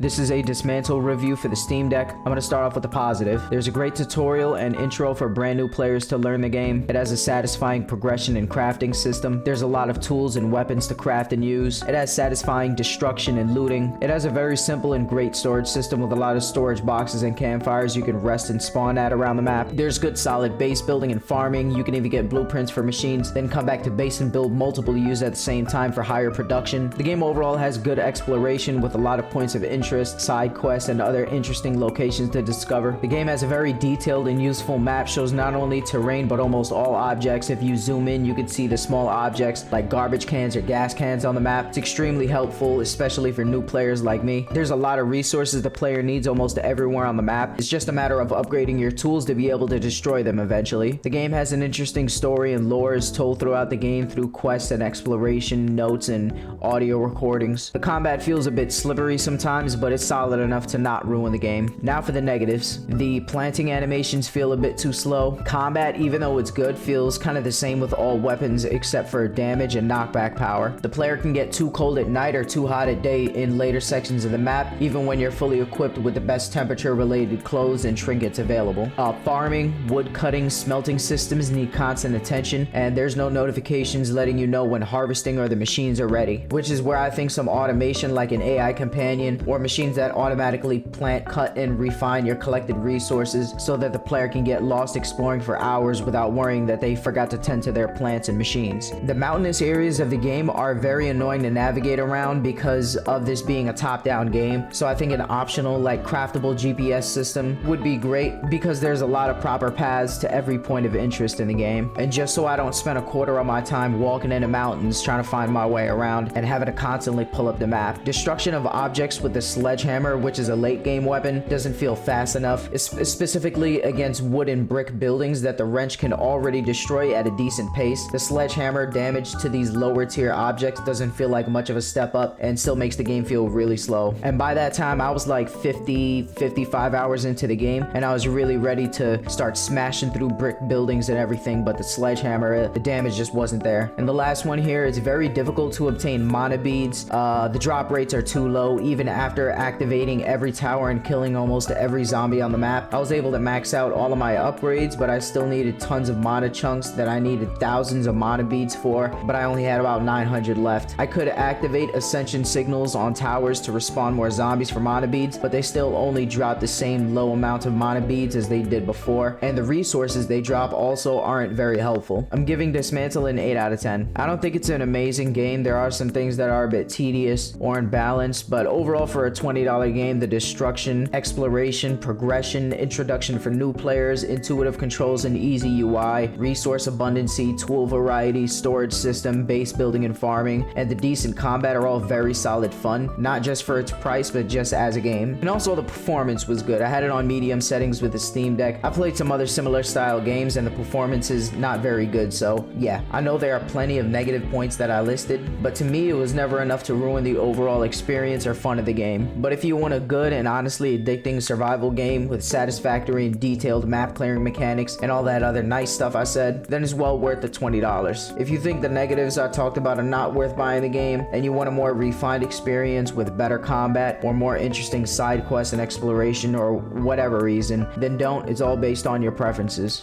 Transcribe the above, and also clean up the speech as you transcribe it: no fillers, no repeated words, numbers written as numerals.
This is a Dysmantle review for the Steam Deck. I'm going to start off with the positive. There's a great tutorial and intro for brand new players to learn the game. It has a satisfying progression and crafting system. There's a lot of tools and weapons to craft and use. It has satisfying destruction and looting. It has a very simple and great storage system with a lot of storage boxes and campfires you can rest and spawn at around the map. There's good solid base building and farming. You can even get blueprints for machines, then come back to base and build multiple to use at the same time for higher production. The game overall has good exploration with a lot of points of interest, side quests, and other interesting locations to discover. The game has a very detailed and useful map, shows not only terrain but almost all objects. If you zoom in, you can see the small objects like garbage cans or gas cans on the map. It's extremely helpful, especially for new players like me. There's a lot of resources the player needs almost everywhere on the map. It's just a matter of upgrading your tools to be able to destroy them eventually. The game has an interesting story and lore is told throughout the game through quests and exploration, notes, and audio recordings. The combat feels a bit slippery sometimes, but it's solid enough to not ruin the game. Now for the negatives. The planting animations feel a bit too slow. Combat, even though it's good, feels kind of the same with all weapons except for damage and knockback power. The player can get too cold at night or too hot at day in later sections of the map, even when you're fully equipped with the best temperature related clothes and trinkets available. Farming, wood cutting, smelting systems need constant attention, and there's no notifications letting you know when harvesting or the machines are ready, which is where I think some automation like an AI companion or machines that automatically plant, cut, and refine your collected resources so that the player can get lost exploring for hours without worrying that they forgot to tend to their plants and machines. The mountainous areas of the game are very annoying to navigate around because of this being a top-down game, so I think an optional like craftable GPS system would be great because there's a lot of proper paths to every point of interest in the game, and just so I don't spend a quarter of my time walking into mountains trying to find my way around and having to constantly pull up the map. Destruction of objects with the sledgehammer, which is a late game weapon, doesn't feel fast enough, specifically against wood and brick buildings that the wrench can already destroy at a decent pace. The sledgehammer damage to these lower tier objects doesn't feel like much of a step up and still makes the game feel really slow. And by that time I was like 55 hours into the game and I was really ready to start smashing through brick buildings and everything, but the sledgehammer, the damage just wasn't there. And the last one here, it's very difficult to obtain mana beads. The drop rates are too low even after activating every tower and killing almost every zombie on the map. I was able to max out all of my upgrades, but I still needed tons of mana chunks that I needed thousands of mana beads for, but I only had about 900 left. I could activate ascension signals on towers to respawn more zombies for mana beads, but they still only drop the same low amount of mana beads as they did before, and the resources they drop also aren't very helpful. I'm giving Dysmantle an 8 out of 10. I don't think it's an amazing game. There are some things that are a bit tedious or unbalanced, but overall for a $20 game, the destruction, exploration, progression, introduction for new players, intuitive controls and easy UI, resource abundancy, tool variety, storage system, base building and farming, and the decent combat are all very solid fun, not just for its price but just as a game. And also the performance was good. I had it on medium settings with the Steam Deck. I played some other similar style games and the performance is not very good, so yeah, I know there are plenty of negative points that I listed, but to me it was never enough to ruin the overall experience or fun of the game. But if you want a good and honestly addicting survival game with satisfactory and detailed map clearing mechanics and all that other nice stuff I said, then it's well worth the $20. If you think the negatives I talked about are not worth buying the game and you want a more refined experience with better combat or more interesting side quests and exploration or whatever reason, then don't. It's all based on your preferences.